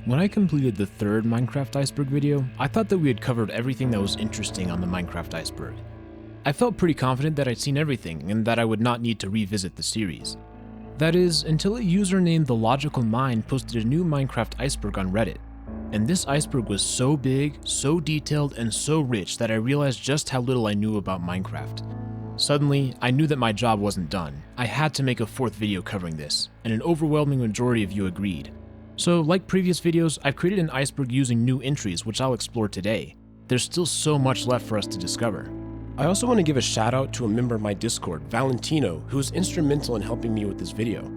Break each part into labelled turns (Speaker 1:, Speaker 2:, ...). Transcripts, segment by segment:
Speaker 1: When I completed the third Minecraft Iceberg video, I thought that we had covered everything that was interesting on the Minecraft Iceberg. I felt pretty confident that I'd seen everything and that I would not need to revisit the series. That is, until a user named The Logical Mind posted a new Minecraft Iceberg on Reddit. And this iceberg was so big, so detailed, and so rich that I realized just how little I knew about Minecraft. Suddenly, I knew that my job wasn't done. I had to make a fourth video covering this, and an overwhelming majority of you agreed. So, like previous videos, I've created an iceberg using new entries, which I'll explore today. There's still so much left for us to discover. I also want to give a shout out to a member of my Discord, Valentino, who was instrumental in helping me with this video.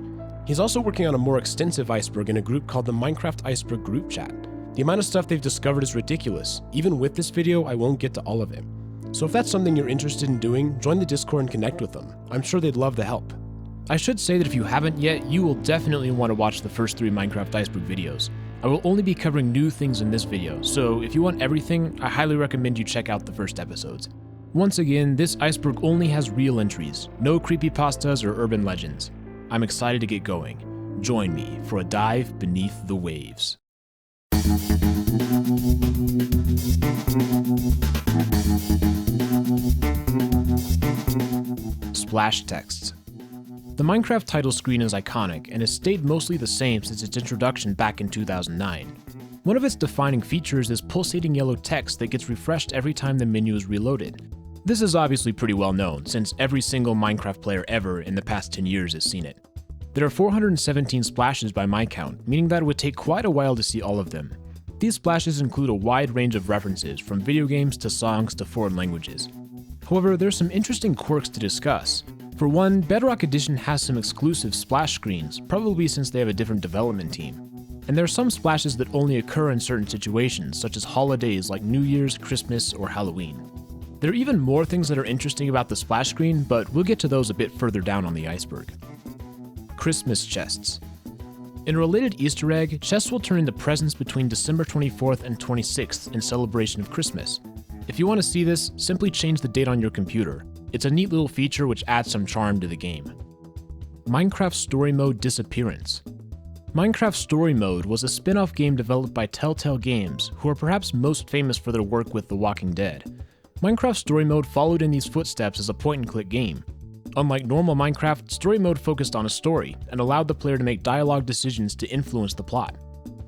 Speaker 1: He's also working on a more extensive iceberg in a group called the Minecraft Iceberg Group Chat. The amount of stuff they've discovered is ridiculous. Even with this video, I won't get to all of it. So if that's something you're interested in doing, join the Discord and connect with them. I'm sure they'd love the help. I should say that if you haven't yet, you will definitely want to watch the first 3 Minecraft Iceberg videos. I will only be covering new things in this video, so if you want everything, I highly recommend you check out the first episodes. Once again, this iceberg only has real entries, no creepypastas or urban legends. I'm excited to get going. Join me for a dive beneath the waves. Splash text. The Minecraft title screen is iconic and has stayed mostly the same since its introduction back in 2009. One of its defining features is pulsating yellow text that gets refreshed every time the menu is reloaded. This is obviously pretty well known, since every single Minecraft player ever in the past 10 years has seen it. There are 417 splashes by my count, meaning that it would take quite a while to see all of them. These splashes include a wide range of references, from video games to songs to foreign languages. However, there's some interesting quirks to discuss. For one, Bedrock Edition has some exclusive splash screens, probably since they have a different development team. And there are some splashes that only occur in certain situations, such as holidays like New Year's, Christmas, or Halloween. There are even more things that are interesting about the splash screen, but we'll get to those a bit further down on the iceberg. Christmas chests. In a related Easter egg, chests will turn into presents between December 24th and 26th in celebration of Christmas. If you want to see this, simply change the date on your computer. It's a neat little feature which adds some charm to the game. Minecraft Story Mode Disappearance. Minecraft Story Mode was a spin-off game developed by Telltale Games, who are perhaps most famous for their work with The Walking Dead. Minecraft Story Mode followed in these footsteps as a point-and-click game. Unlike normal Minecraft, Story Mode focused on a story and allowed the player to make dialogue decisions to influence the plot.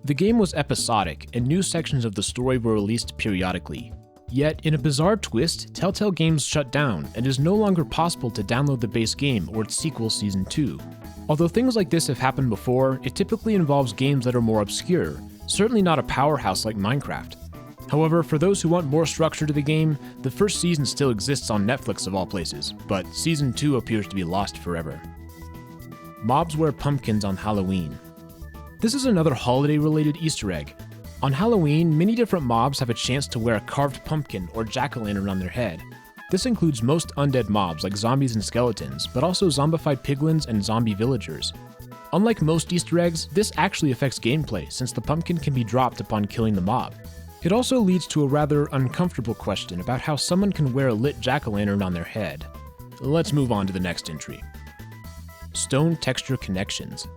Speaker 1: The game was episodic, and new sections of the story were released periodically. Yet, in a bizarre twist, Telltale Games shut down, and it is no longer possible to download the base game or its sequel Season 2. Although things like this have happened before, it typically involves games that are more obscure, certainly not a powerhouse like Minecraft. However, for those who want more structure to the game, the first season still exists on Netflix of all places, but Season 2 appears to be lost forever. Mobs wear pumpkins on Halloween. This is another holiday-related Easter egg. On Halloween, many different mobs have a chance to wear a carved pumpkin or jack-o'-lantern on their head. This includes most undead mobs like zombies and skeletons, but also zombified piglins and zombie villagers. Unlike most Easter eggs, this actually affects gameplay since the pumpkin can be dropped upon killing the mob. It also leads to a rather uncomfortable question about how someone can wear a lit jack-o'-lantern on their head. Let's move on to the next entry. Stone texture connections.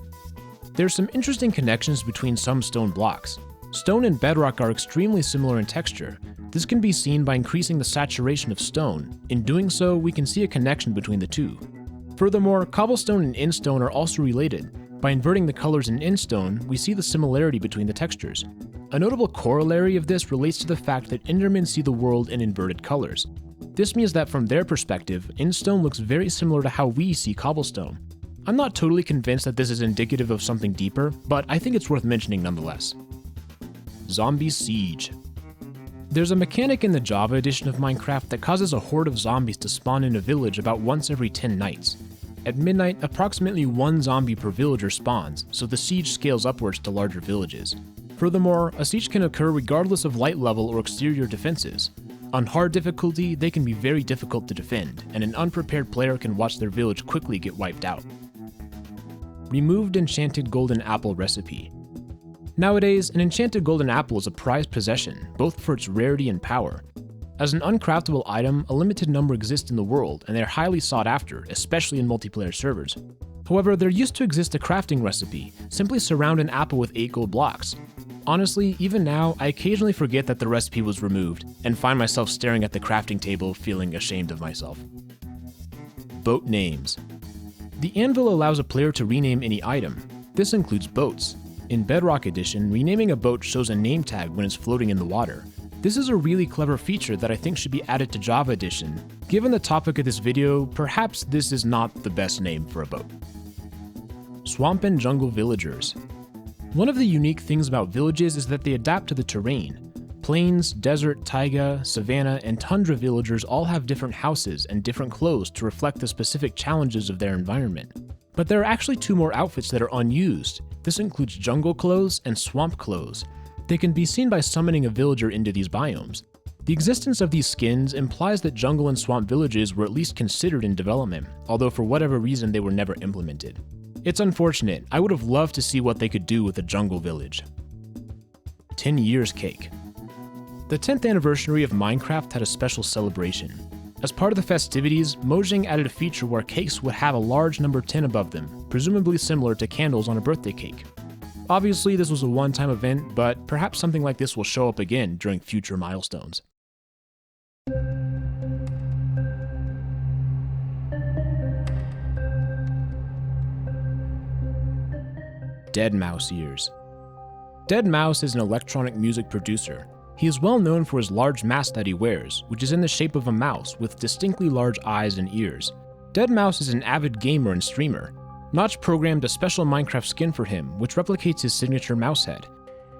Speaker 1: There are some interesting connections between some stone blocks. Stone and bedrock are extremely similar in texture. This can be seen by increasing the saturation of stone. In doing so, we can see a connection between the two. Furthermore, cobblestone and instone are also related. By inverting the colors in instone, we see the similarity between the textures. A notable corollary of this relates to the fact that Endermen see the world in inverted colors. This means that from their perspective, instone looks very similar to how we see cobblestone. I'm not totally convinced that this is indicative of something deeper, but I think it's worth mentioning nonetheless. Zombie Siege. There's a mechanic in the Java edition of Minecraft that causes a horde of zombies to spawn in a village about once every 10 nights. At midnight, approximately 1 zombie per villager spawns, so the siege scales upwards to larger villages. Furthermore, a siege can occur regardless of light level or exterior defenses. On hard difficulty, they can be very difficult to defend, and an unprepared player can watch their village quickly get wiped out. Removed enchanted golden apple recipe. Nowadays, an enchanted golden apple is a prized possession, both for its rarity and power. As an uncraftable item, a limited number exist in the world, and they are highly sought after, especially in multiplayer servers. However, there used to exist a crafting recipe. Simply surround an apple with 8 gold blocks. Honestly, even now, I occasionally forget that the recipe was removed, and find myself staring at the crafting table feeling ashamed of myself. Boat names. The anvil allows a player to rename any item. This includes boats. In Bedrock Edition, renaming a boat shows a name tag when it's floating in the water. This is a really clever feature that I think should be added to Java Edition. Given the topic of this video, perhaps this is not the best name for a boat. Swamp and jungle villagers. One of the unique things about villages is that they adapt to the terrain. Plains, desert, taiga, savanna, and tundra villagers all have different houses and different clothes to reflect the specific challenges of their environment. But there are actually two more outfits that are unused. This includes jungle clothes and swamp clothes. They can be seen by summoning a villager into these biomes. The existence of these skins implies that jungle and swamp villages were at least considered in development, although for whatever reason they were never implemented. It's unfortunate. I would have loved to see what they could do with a jungle village. 10 Years Cake. The 10th anniversary of Minecraft had a special celebration. As part of the festivities, Mojang added a feature where cakes would have a large number 10 above them, presumably similar to candles on a birthday cake. Obviously, this was a one-time event, but perhaps something like this will show up again during future milestones. deadmau5 ears. deadmau5 is an electronic music producer. He is well known for his large mask that he wears, which is in the shape of a mouse with distinctly large eyes and ears. deadmau5 is an avid gamer and streamer. Notch programmed a special Minecraft skin for him, which replicates his signature mouse head.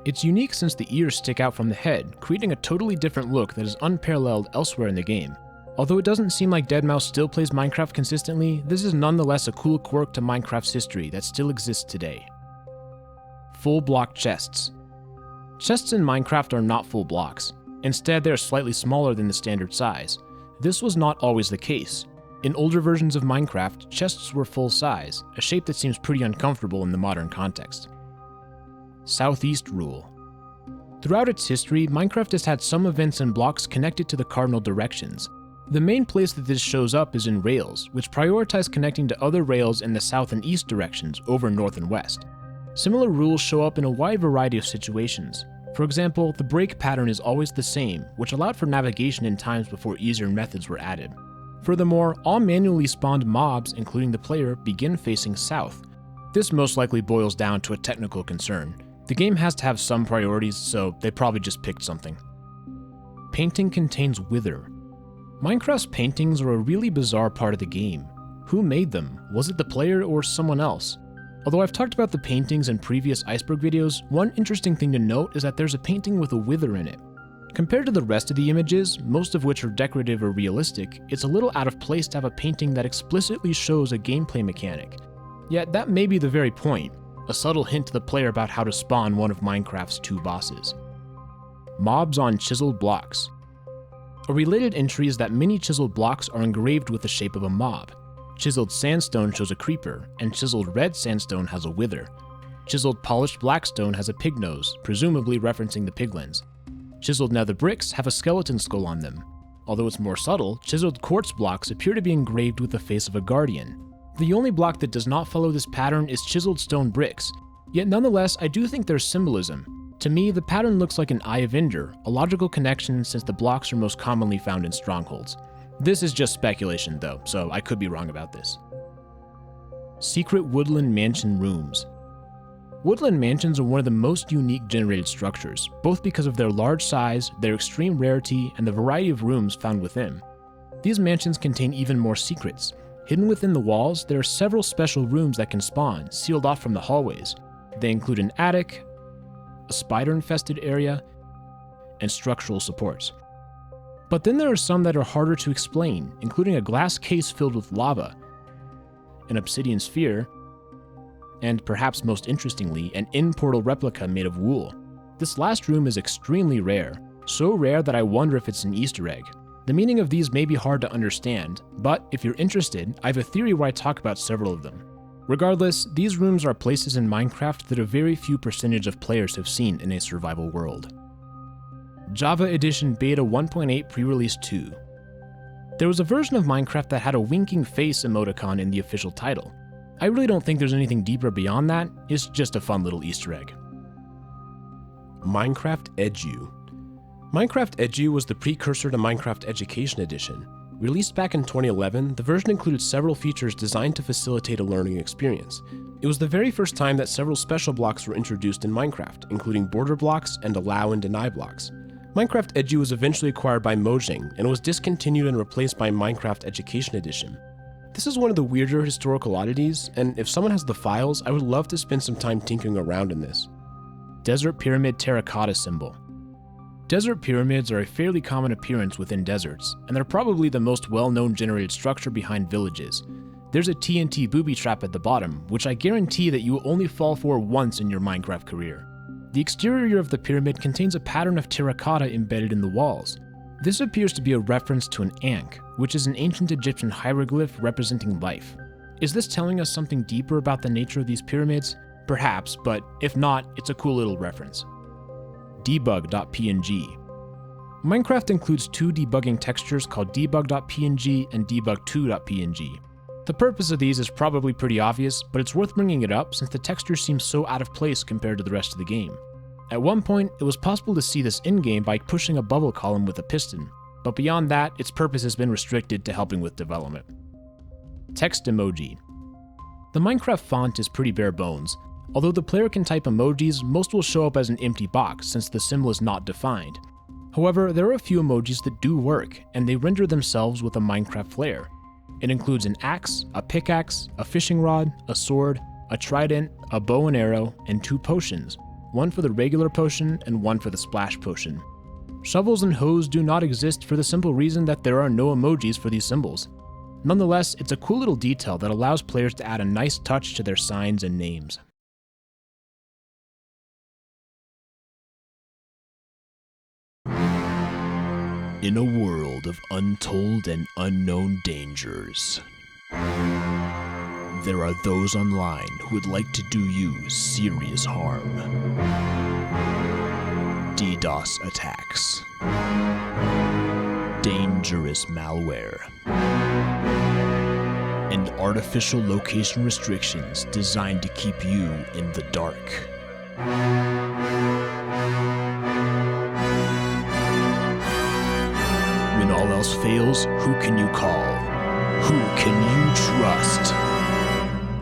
Speaker 1: It's unique since the ears stick out from the head, creating a totally different look that is unparalleled elsewhere in the game. Although it doesn't seem like deadmau5 still plays Minecraft consistently, this is nonetheless a cool quirk to Minecraft's history that still exists today. Full block chests. Chests in Minecraft are not full blocks. Instead, they are slightly smaller than the standard size. This was not always the case. In older versions of Minecraft, chests were full size, a shape that seems pretty uncomfortable in the modern context. Southeast Rule. Throughout its history, Minecraft has had some events and blocks connected to the cardinal directions. The main place that this shows up is in rails, which prioritize connecting to other rails in the south and east directions over north and west. Similar rules show up in a wide variety of situations. For example, the break pattern is always the same, which allowed for navigation in times before easier methods were added. Furthermore, all manually spawned mobs, including the player, begin facing south. This most likely boils down to a technical concern. The game has to have some priorities, so they probably just picked something. Painting contains wither. Minecraft's paintings are a really bizarre part of the game. Who made them? Was it the player or someone else? Although I've talked about the paintings in previous Iceberg videos, one interesting thing to note is that there's a painting with a wither in it. Compared to the rest of the images, most of which are decorative or realistic, it's a little out of place to have a painting that explicitly shows a gameplay mechanic. Yet that may be the very point, a subtle hint to the player about how to spawn one of Minecraft's two bosses. Mobs on chiseled blocks. A related entry is that many chiseled blocks are engraved with the shape of a mob. Chiseled sandstone shows a creeper, and chiseled red sandstone has a wither. Chiseled polished blackstone has a pig nose, presumably referencing the piglins. Chiseled nether bricks have a skeleton skull on them. Although it's more subtle, chiseled quartz blocks appear to be engraved with the face of a guardian. The only block that does not follow this pattern is chiseled stone bricks, yet nonetheless I do think there's symbolism. To me, the pattern looks like an Eye of Ender, a logical connection since the blocks are most commonly found in strongholds. This is just speculation though, so I could be wrong about this. Secret woodland mansion rooms. Woodland mansions are one of the most unique generated structures, both because of their large size, their extreme rarity, and the variety of rooms found within. These mansions contain even more secrets. Hidden within the walls, there are several special rooms that can spawn, sealed off from the hallways. They include an attic, a spider-infested area, and structural supports. But then there are some that are harder to explain, including a glass case filled with lava, an obsidian sphere, and perhaps most interestingly, an in-portal replica made of wool. This last room is extremely rare, so rare that I wonder if it's an Easter egg. The meaning of these may be hard to understand, but if you're interested, I have a theory where I talk about several of them. Regardless, these rooms are places in Minecraft that a very few percentage of players have seen in a survival world. Java Edition Beta 1.8 Pre-Release 2. There was a version of Minecraft that had a winking face emoticon in the official title. I really don't think there's anything deeper beyond that, it's just a fun little Easter egg. Minecraft Edu. Minecraft Edu was the precursor to Minecraft Education Edition. Released back in 2011, the version included several features designed to facilitate a learning experience. It was the very first time that several special blocks were introduced in Minecraft, including border blocks and allow and deny blocks. Minecraft Edu was eventually acquired by Mojang and was discontinued and replaced by Minecraft Education Edition. This is one of the weirder historical oddities, and if someone has the files, I would love to spend some time tinkering around in this. Desert Pyramid Terracotta Symbol. Desert pyramids are a fairly common appearance within deserts, and they're probably the most well-known generated structure behind villages. There's a TNT booby trap at the bottom, which I guarantee that you will only fall for once in your Minecraft career. The exterior of the pyramid contains a pattern of terracotta embedded in the walls. This appears to be a reference to an ankh, which is an ancient Egyptian hieroglyph representing life. Is this telling us something deeper about the nature of these pyramids? Perhaps, but if not, it's a cool little reference. Debug.png. Minecraft includes two debugging textures called debug.png and debug2.png. The purpose of these is probably pretty obvious, but it's worth bringing it up since the texture seems so out of place compared to the rest of the game. At one point, it was possible to see this in-game by pushing a bubble column with a piston, but beyond that, its purpose has been restricted to helping with development. Text emoji. The Minecraft font is pretty bare bones. Although the player can type emojis, most will show up as an empty box since the symbol is not defined. However, there are a few emojis that do work, and they render themselves with a Minecraft flair. It includes an axe, a pickaxe, a fishing rod, a sword, a trident, a bow and arrow, and two potions, one for the regular potion and one for the splash potion. Shovels and hoes do not exist for the simple reason that there are no emojis for these symbols. Nonetheless, it's a cool little detail that allows players to add a nice touch to their signs and names. In a world of untold and unknown dangers, there are those online who would like to do you serious harm. DDoS attacks, dangerous malware, and artificial location restrictions designed to keep you in the dark. When all else fails, who can you call? Who can you trust?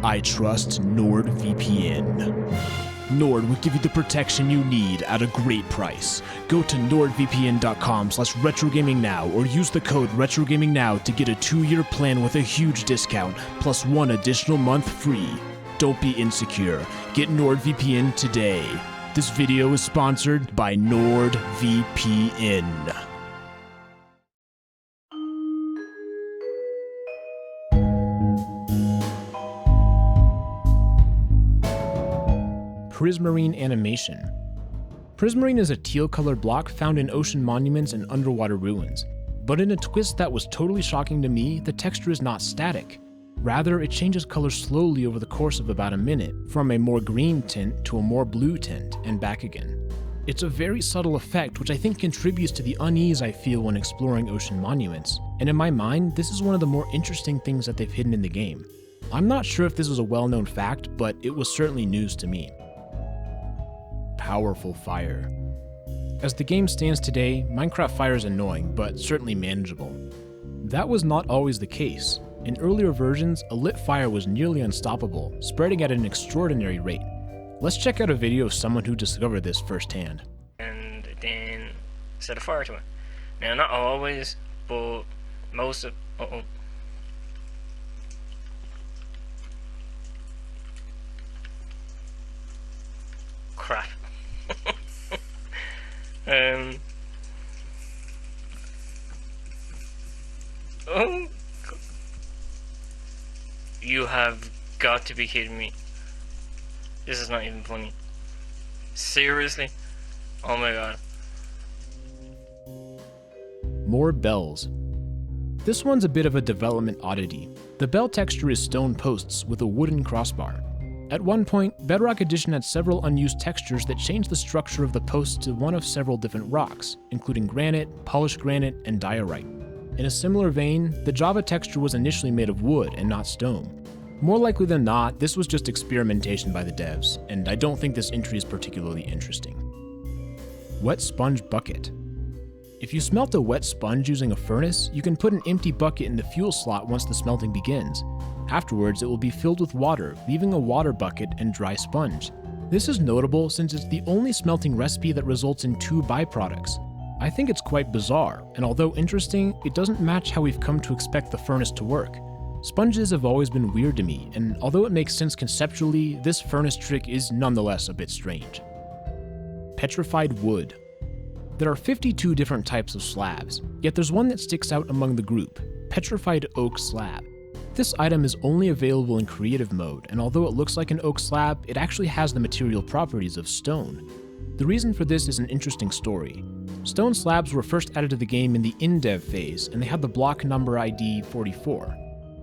Speaker 1: I trust NordVPN. Nord will give you the protection you need at a great price. Go to nordvpn.com/RetroGamingNow or use the code RetroGamingNow to get a 2-year plan with a huge discount, plus 1 additional month free. Don't be insecure. Get NordVPN today. This video is sponsored by NordVPN. Prismarine animation. Prismarine is a teal-colored block found in ocean monuments and underwater ruins. But in a twist that was totally shocking to me, the texture is not static. Rather, it changes color slowly over the course of about a minute, from a more green tint to a more blue tint, and back again. It's a very subtle effect which I think contributes to the unease I feel when exploring ocean monuments, and in my mind, this is one of the more interesting things that they've hidden in the game. I'm not sure if this is a well-known fact, but it was certainly news to me. Powerful fire. As the game stands today, Minecraft fire is annoying, but certainly manageable. That was not always the case. In earlier versions, a lit fire was nearly unstoppable, spreading at an extraordinary rate. Let's check out a video of someone who discovered this firsthand.
Speaker 2: And then set a fire to it. Now, not always, but most of... Crap. Oh, you have got to be kidding me. This is not even funny. Seriously? Oh my god.
Speaker 1: More bells. This one's a bit of a development oddity. The bell texture is stone posts with a wooden crossbar. At one point, Bedrock Edition had several unused textures that changed the structure of the posts to one of several different rocks, including granite, polished granite, and diorite. In a similar vein, the Java texture was initially made of wood and not stone. More likely than not, this was just experimentation by the devs, and I don't think this entry is particularly interesting. Wet Sponge Bucket. If you smelt a wet sponge using a furnace, you can put an empty bucket in the fuel slot once the smelting begins. Afterwards, it will be filled with water, leaving a water bucket and dry sponge. This is notable since it's the only smelting recipe that results in 2 byproducts. I think it's quite bizarre, and although interesting, it doesn't match how we've come to expect the furnace to work. Sponges have always been weird to me, and although it makes sense conceptually, this furnace trick is nonetheless a bit strange. Petrified wood. There are 52 different types of slabs, yet there's one that sticks out among the group, petrified oak slab. This item is only available in creative mode, and although it looks like an oak slab, it actually has the material properties of stone. The reason for this is an interesting story. Stone slabs were first added to the game in the in-dev phase, and they had the block number ID 44.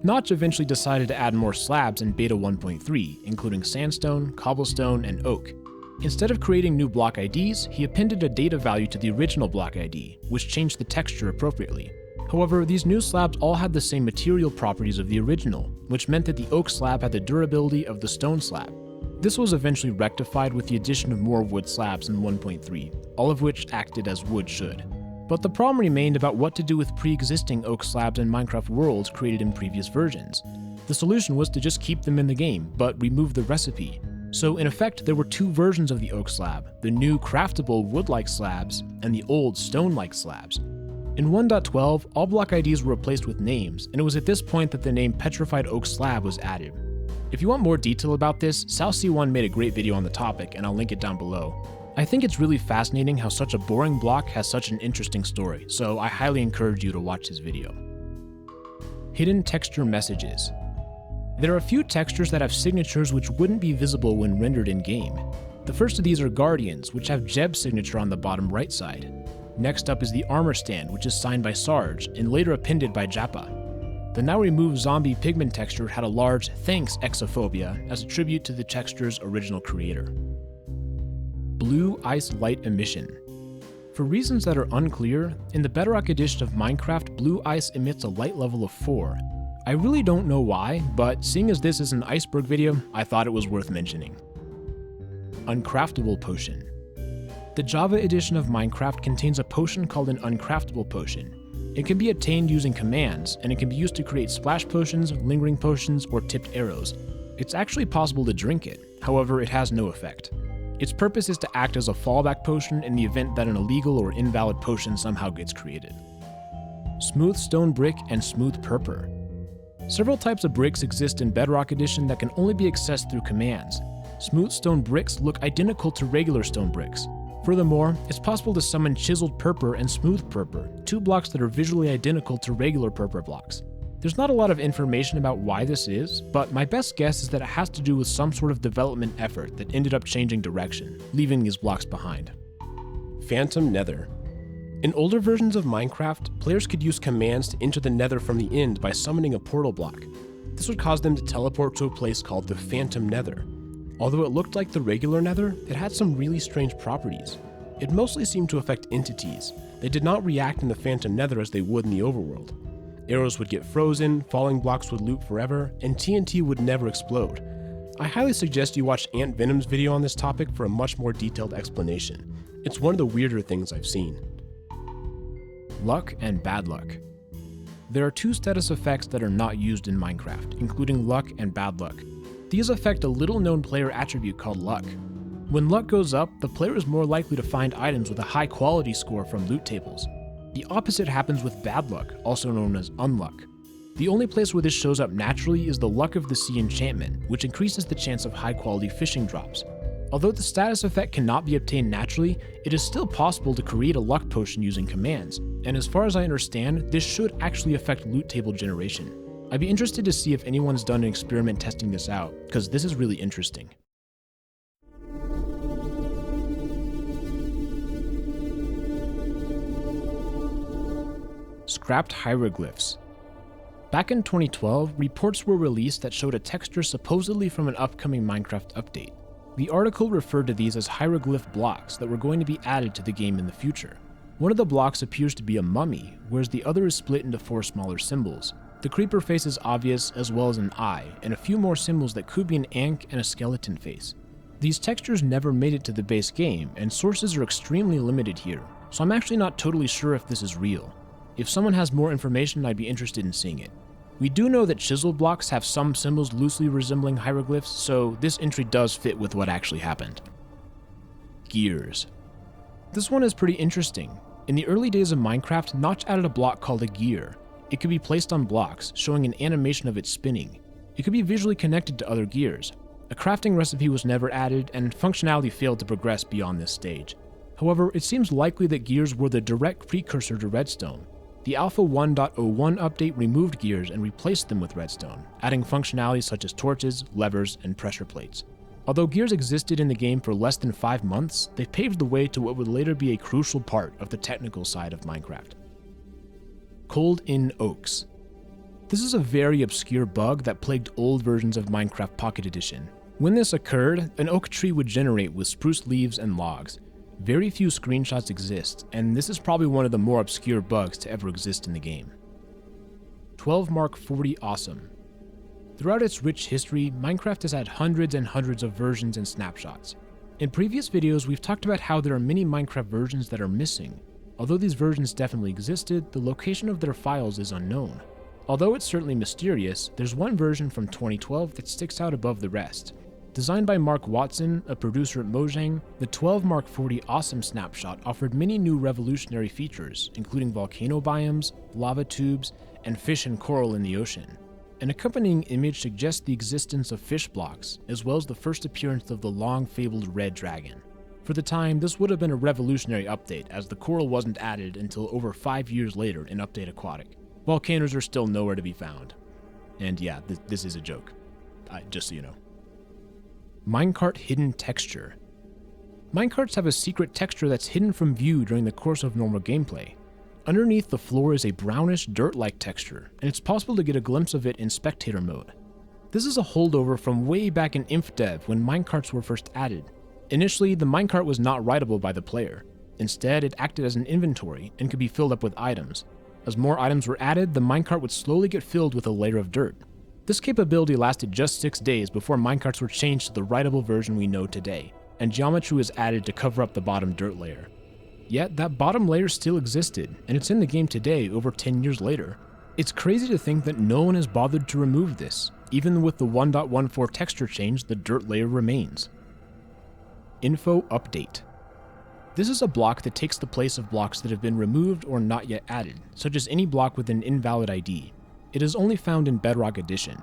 Speaker 1: Notch eventually decided to add more slabs in beta 1.3, including sandstone, cobblestone, and oak. Instead of creating new block IDs, he appended a data value to the original block ID, which changed the texture appropriately. However, these new slabs all had the same material properties of the original, which meant that the oak slab had the durability of the stone slab. This was eventually rectified with the addition of more wood slabs in 1.3, all of which acted as wood should. But the problem remained about what to do with pre-existing oak slabs in Minecraft worlds created in previous versions. The solution was to just keep them in the game, but remove the recipe. So in effect, there were 2 versions of the oak slab, the new craftable wood-like slabs and the old stone-like slabs. In 1.12, all block IDs were replaced with names, and it was at this point that the name Petrified Oak Slab was added. If you want more detail about this, SalC1 made a great video on the topic, and I'll link it down below. I think it's really fascinating how such a boring block has such an interesting story, so I highly encourage you to watch this video. Hidden texture messages. There are a few textures that have signatures which wouldn't be visible when rendered in-game. The first of these are Guardians, which have Jeb's signature on the bottom right side. Next up is the Armor Stand, which is signed by Sarge, and later appended by Jappa. The now removed Zombie Pigman texture had a large "Thanks Exophobia" as a tribute to the texture's original creator. Blue Ice Light Emission. For reasons that are unclear, in the Bedrock edition of Minecraft, blue ice emits a light level of 4. I really don't know why, but seeing as this is an Iceberg video, I thought it was worth mentioning. Uncraftable Potion. The Java edition of Minecraft contains a potion called an Uncraftable Potion. It can be obtained using commands, and it can be used to create splash potions, lingering potions, or tipped arrows. It's actually possible to drink it, however it has no effect. Its purpose is to act as a fallback potion in the event that an illegal or invalid potion somehow gets created. Smooth Stone Brick and Smooth Purpur. Several types of bricks exist in Bedrock Edition that can only be accessed through commands. Smooth stone bricks look identical to regular stone bricks. Furthermore, it's possible to summon Chiseled Purpur and Smooth Purpur, 2 blocks that are visually identical to regular Purpur blocks. There's not a lot of information about why this is, but my best guess is that it has to do with some sort of development effort that ended up changing direction, leaving these blocks behind. Phantom Nether. In older versions of Minecraft, players could use commands to enter the Nether from the end by summoning a portal block. This would cause them to teleport to a place called the Phantom Nether. Although it looked like the regular Nether, it had some really strange properties. It mostly seemed to affect entities. They did not react in the Phantom Nether as they would in the overworld. Arrows would get frozen, falling blocks would loop forever, and TNT would never explode. I highly suggest you watch Ant Venom's video on this topic for a much more detailed explanation. It's one of the weirder things I've seen. Luck and Bad Luck. There are 2 status effects that are not used in Minecraft, including Luck and Bad Luck. These affect a little-known player attribute called Luck. When Luck goes up, the player is more likely to find items with a high quality score from loot tables. The opposite happens with Bad Luck, also known as Unluck. The only place where this shows up naturally is the Luck of the Sea enchantment, which increases the chance of high-quality fishing drops. Although the status effect cannot be obtained naturally, it is still possible to create a luck potion using commands, and as far as I understand, this should actually affect loot table generation. I'd be interested to see if anyone's done an experiment testing this out, because this is really interesting. Scrapped hieroglyphs. Back in 2012, reports were released that showed a texture supposedly from an upcoming Minecraft update. The article referred to these as hieroglyph blocks that were going to be added to the game in the future. One of the blocks appears to be a mummy, whereas the other is split into 4 smaller symbols. The creeper face is obvious, as well as an eye, and a few more symbols that could be an ankh and a skeleton face. These textures never made it to the base game, and sources are extremely limited here, so I'm actually not totally sure if this is real. If someone has more information, I'd be interested in seeing it. We do know that chiseled blocks have some symbols loosely resembling hieroglyphs, so this entry does fit with what actually happened. Gears. This one is pretty interesting. In the early days of Minecraft, Notch added a block called a gear. It could be placed on blocks, showing an animation of it spinning. It could be visually connected to other gears. A crafting recipe was never added, and functionality failed to progress beyond this stage. However, it seems likely that gears were the direct precursor to redstone. The Alpha 1.01 update removed gears and replaced them with redstone, adding functionality such as torches, levers, and pressure plates. Although gears existed in the game for less than 5 months, they paved the way to what would later be a crucial part of the technical side of Minecraft. Cold-in oaks. This is a very obscure bug that plagued old versions of Minecraft Pocket Edition. When this occurred, an oak tree would generate with spruce leaves and logs. Very few screenshots exist, and this is probably one of the more obscure bugs to ever exist in the game. 12 Mark 40 Awesome. Throughout its rich history, Minecraft has had hundreds and hundreds of versions and snapshots. In previous videos, we've talked about how there are many Minecraft versions that are missing. Although these versions definitely existed, the location of their files is unknown. Although it's certainly mysterious, there's one version from 2012 that sticks out above the rest. Designed by Mark Watson, a producer at Mojang, the 12 Mark 40 Awesome snapshot offered many new revolutionary features, including volcano biomes, lava tubes, and fish and coral in the ocean. An accompanying image suggests the existence of fish blocks, as well as the first appearance of the long-fabled red dragon. For the time, this would have been a revolutionary update, as the coral wasn't added until over 5 years later in Update Aquatic. Volcanoes are still nowhere to be found. And yeah, this is a joke. Just so you know. Minecart hidden texture. Minecarts have a secret texture that's hidden from view during the course of normal gameplay. Underneath the floor is a brownish, dirt-like texture, and it's possible to get a glimpse of it in spectator mode. This is a holdover from way back in InfDev when minecarts were first added. Initially, the minecart was not writable by the player. Instead, it acted as an inventory and could be filled up with items. As more items were added, the minecart would slowly get filled with a layer of dirt. This capability lasted just 6 days before minecarts were changed to the writable version we know today, and geometry was added to cover up the bottom dirt layer. Yet, that bottom layer still existed, and it's in the game today over 10 years later. It's crazy to think that no one has bothered to remove this. Even with the 1.14 texture change, the dirt layer remains. Info Update. This is a block that takes the place of blocks that have been removed or not yet added, such as any block with an invalid ID. It is only found in Bedrock Edition.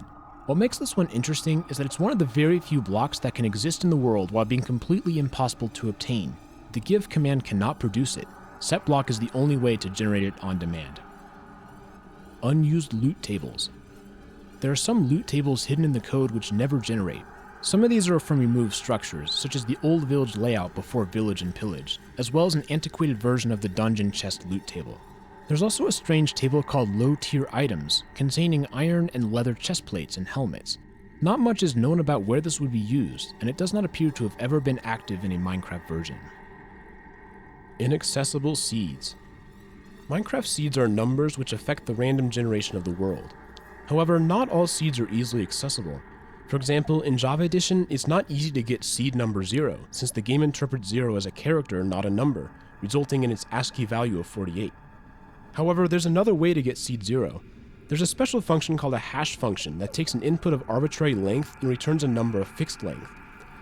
Speaker 1: What makes this one interesting is that it's one of the very few blocks that can exist in the world while being completely impossible to obtain. The give command cannot produce it. Setblock is the only way to generate it on demand. Unused loot tables. There are some loot tables hidden in the code which never generate. Some of these are from removed structures, such as the old village layout before Village and Pillage, as well as an antiquated version of the dungeon chest loot table. There's also a strange table called low-tier items, containing iron and leather chest plates and helmets. Not much is known about where this would be used, and it does not appear to have ever been active in a Minecraft version. Inaccessible seeds. Minecraft seeds are numbers which affect the random generation of the world. However, not all seeds are easily accessible. For example, in Java Edition, it's not easy to get seed number 0, since the game interprets 0 as a character, not a number, resulting in its ASCII value of 48. However, there's another way to get seed 0. There's a special function called a hash function that takes an input of arbitrary length and returns a number of fixed length.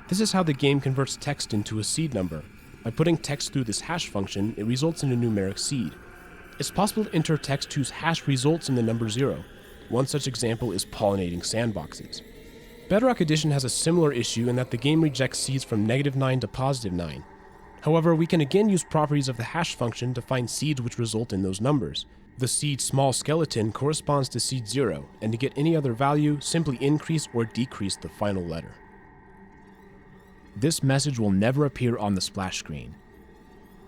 Speaker 1: This is how the game converts text into a seed number. By putting text through this hash function, it results in a numeric seed. It's possible to enter text whose hash results in the number 0. One such example is pollinating sandboxes. Bedrock Edition has a similar issue in that the game rejects seeds from -9 to +9. However, we can again use properties of the hash function to find seeds which result in those numbers. The seed small skeleton corresponds to seed 0, and to get any other value, simply increase or decrease the final letter. This message will never appear on the splash screen.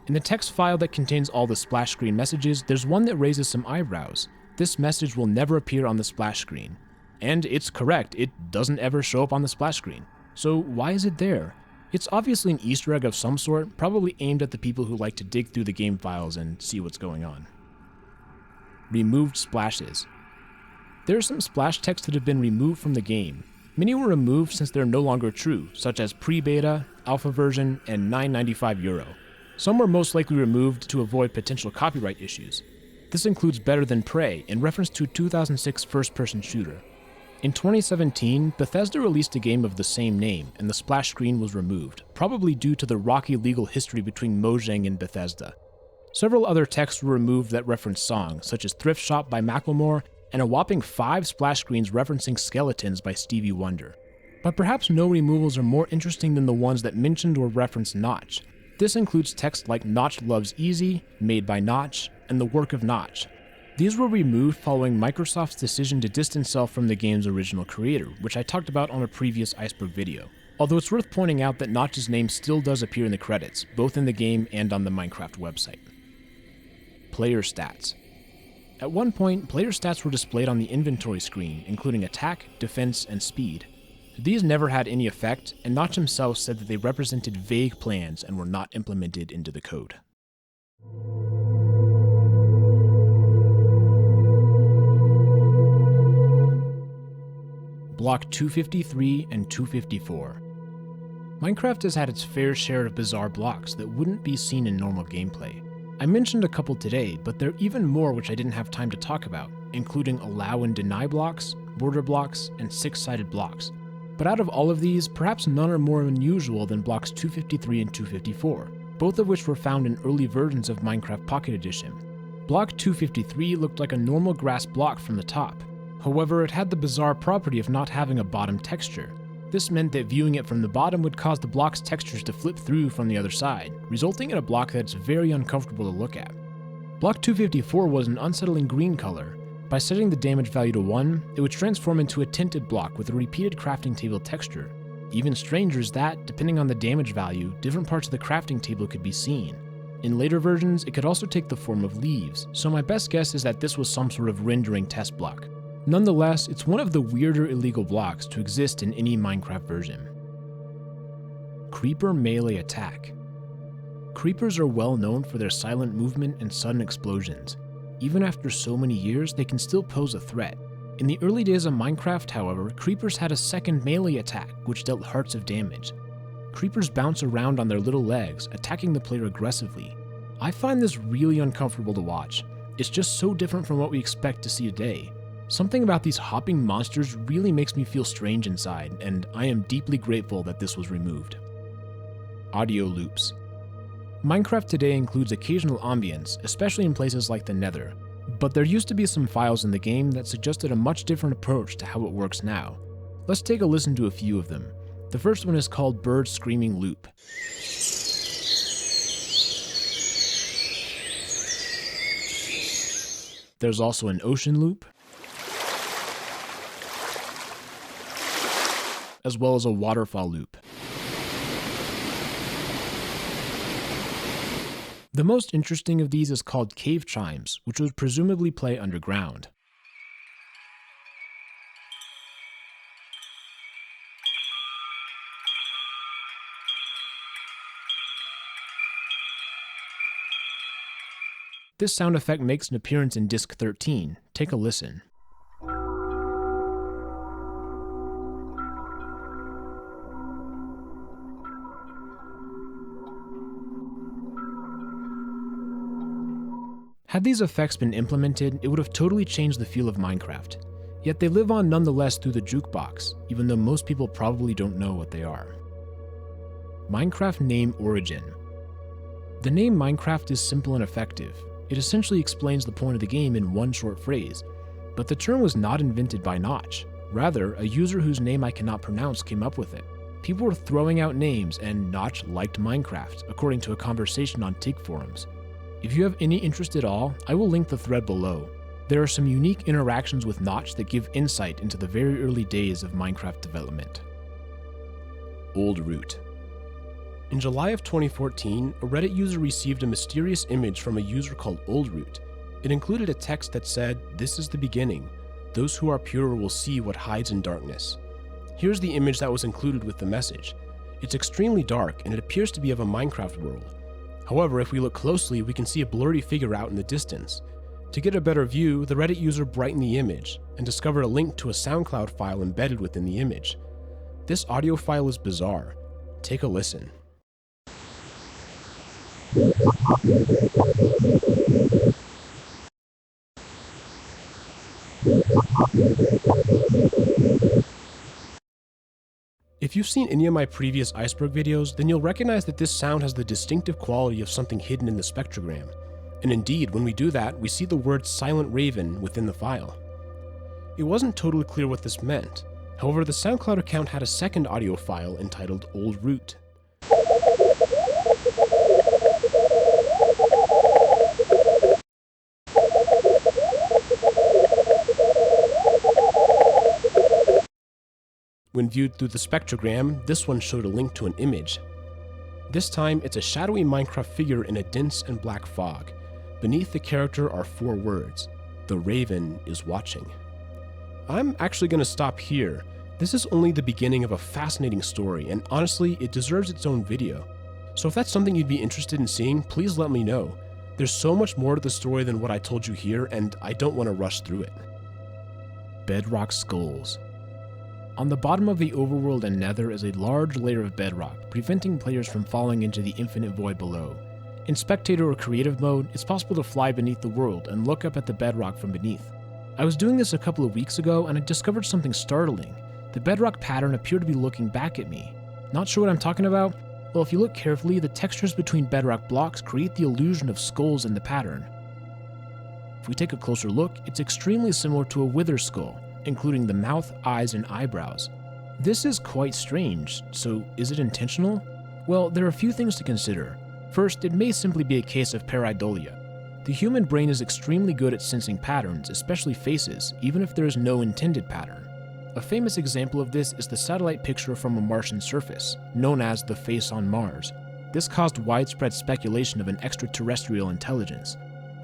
Speaker 1: In the text file that contains all the splash screen messages, there's one that raises some eyebrows. This message will never appear on the splash screen. And it's correct, it doesn't ever show up on the splash screen. So why is it there? It's obviously an Easter egg of some sort, probably aimed at the people who like to dig through the game files and see what's going on. Removed splashes. There are some splash text that have been removed from the game. Many were removed since they're no longer true, such as pre-beta, alpha version, and €9.95. Some were most likely removed to avoid potential copyright issues. This includes Better Than Prey, in reference to a 2006 first-person shooter. In 2017, Bethesda released a game of the same name, and the splash screen was removed, probably due to the rocky legal history between Mojang and Bethesda. Several other texts were removed that reference songs, such as Thrift Shop by Macklemore, and a whopping 5 splash screens referencing Skeletons by Stevie Wonder. But perhaps no removals are more interesting than the ones that mentioned or reference Notch. This includes texts like Notch Loves Easy, Made by Notch, and The Work of Notch. These were removed following Microsoft's decision to distance itself from the game's original creator, which I talked about on a previous Iceberg video. Although it's worth pointing out that Notch's name still does appear in the credits, both in the game and on the Minecraft website. Player stats. At one point, player stats were displayed on the inventory screen, including attack, defense, and speed. These never had any effect, and Notch himself said that they represented vague plans and were not implemented into the code. Block 253 and 254. Minecraft has had its fair share of bizarre blocks that wouldn't be seen in normal gameplay. I mentioned a couple today, but there are even more which I didn't have time to talk about, including allow and deny blocks, border blocks, and 6-sided blocks. But out of all of these, perhaps none are more unusual than blocks 253 and 254, both of which were found in early versions of Minecraft Pocket Edition. Block 253 looked like a normal grass block from the top. However, it had the bizarre property of not having a bottom texture. This meant that viewing it from the bottom would cause the block's textures to flip through from the other side, resulting in a block that's very uncomfortable to look at. Block 254 was an unsettling green color. By setting the damage value to 1, it would transform into a tinted block with a repeated crafting table texture. Even stranger is that, depending on the damage value, different parts of the crafting table could be seen. In later versions, it could also take the form of leaves, so my best guess is that this was some sort of rendering test block. Nonetheless, it's one of the weirder illegal blocks to exist in any Minecraft version. Creeper melee attack. Creepers are well known for their silent movement and sudden explosions. Even after so many years, they can still pose a threat. In the early days of Minecraft, however, creepers had a second melee attack, which dealt hearts of damage. Creepers bounce around on their little legs, attacking the player aggressively. I find this really uncomfortable to watch. It's just so different from what we expect to see today. Something about these hopping monsters really makes me feel strange inside, and I am deeply grateful that this was removed. Audio loops. Minecraft today includes occasional ambience, especially in places like the Nether, but there used to be some files in the game that suggested a much different approach to how it works now. Let's take a listen to a few of them. The first one is called Bird Screaming Loop. There's also an ocean loop, as well as a waterfall loop. The most interesting of these is called Cave Chimes, which would presumably play underground. This sound effect makes an appearance in Disc 13. Take a listen. Had these effects been implemented, it would have totally changed the feel of Minecraft. Yet they live on nonetheless through the jukebox, even though most people probably don't know what they are. Minecraft name origin. The name Minecraft is simple and effective. It essentially explains the point of the game in one short phrase. But the term was not invented by Notch. Rather, a user whose name I cannot pronounce came up with it. People were throwing out names, and Notch liked Minecraft, according to a conversation on TIG forums. If you have any interest at all, I will link the thread below. There are some unique interactions with Notch that give insight into the very early days of Minecraft development. Old Root. In July of 2014, a Reddit user received a mysterious image from a user called Old Root. It included a text that said, "This is the beginning. Those who are pure will see what hides in darkness." Here's the image that was included with the message. It's extremely dark, and it appears to be of a Minecraft world. However, if we look closely, we can see a blurry figure out in the distance. To get a better view, the Reddit user brightened the image and discovered a link to a SoundCloud file embedded within the image. This audio file is bizarre. Take a listen. If you've seen any of my previous Iceberg videos, then you'll recognize that this sound has the distinctive quality of something hidden in the spectrogram. And indeed, when we do that, we see the word Silent Raven within the file. It wasn't totally clear what this meant. However, the SoundCloud account had a second audio file entitled Old Root. When viewed through the spectrogram, this one showed a link to an image. This time, it's a shadowy Minecraft figure in a dense and black fog. Beneath the character are 4 words. The Raven is watching. I'm actually going to stop here. This is only the beginning of a fascinating story, and honestly, it deserves its own video. So if that's something you'd be interested in seeing, please let me know. There's so much more to the story than what I told you here, and I don't want to rush through it. Bedrock skulls. On the bottom of the overworld and nether is a large layer of bedrock, preventing players from falling into the infinite void below. In spectator or creative mode, it's possible to fly beneath the world and look up at the bedrock from beneath. I was doing this a couple of weeks ago and I discovered something startling. The bedrock pattern appeared to be looking back at me. Not sure what I'm talking about? Well, if you look carefully, the textures between bedrock blocks create the illusion of skulls in the pattern. If we take a closer look, it's extremely similar to a wither skull, including the mouth, eyes, and eyebrows. This is quite strange, so is it intentional? Well, there are a few things to consider. First, it may simply be a case of pareidolia. The human brain is extremely good at sensing patterns, especially faces, even if there is no intended pattern. A famous example of this is the satellite picture from a Martian surface, known as the face on Mars. This caused widespread speculation of an extraterrestrial intelligence.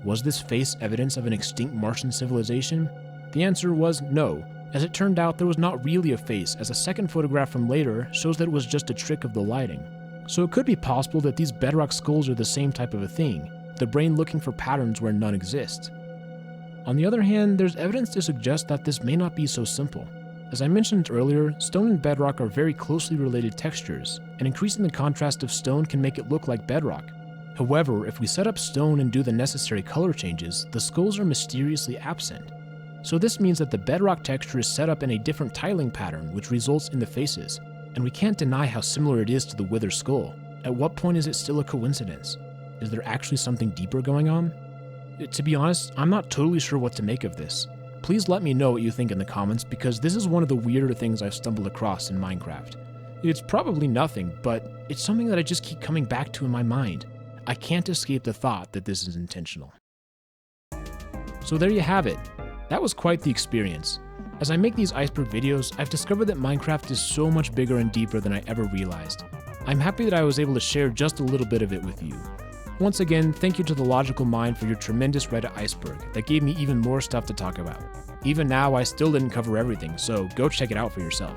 Speaker 1: Was this face evidence of an extinct Martian civilization? The answer was no. As it turned out, there was not really a face, as a second photograph from later shows that it was just a trick of the lighting. So it could be possible that these bedrock skulls are the same type of a thing, the brain looking for patterns where none exist. On the other hand, there's evidence to suggest that this may not be so simple. As I mentioned earlier, stone and bedrock are very closely related textures, and increasing the contrast of stone can make it look like bedrock. However, if we set up stone and do the necessary color changes, the skulls are mysteriously absent. So this means that the bedrock texture is set up in a different tiling pattern, which results in the faces. And we can't deny how similar it is to the wither skull. At what point is it still a coincidence? Is there actually something deeper going on? To be honest, I'm not totally sure what to make of this. Please let me know what you think in the comments, because this is one of the weirder things I've stumbled across in Minecraft. It's probably nothing, but it's something that I just keep coming back to in my mind. I can't escape the thought that this is intentional. So there you have it. That was quite the experience. As I make these Iceberg videos, I've discovered that Minecraft is so much bigger and deeper than I ever realized. I'm happy that I was able to share just a little bit of it with you. Once again, thank you to The Logical Mind for your tremendous Reddit Iceberg that gave me even more stuff to talk about. Even now, I still didn't cover everything, so go check it out for yourself.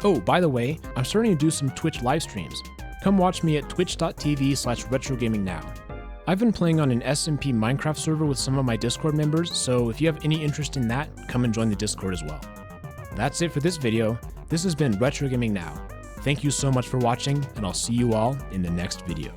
Speaker 1: Oh, by the way, I'm starting to do some Twitch live streams. Come watch me at twitch.tv/RetroGamingNow. I've been playing on an SMP Minecraft server with some of my Discord members, so if you have any interest in that, come and join the Discord as well. That's it for this video. This has been RetroGamingNow. Thank you so much for watching, and I'll see you all in the next video.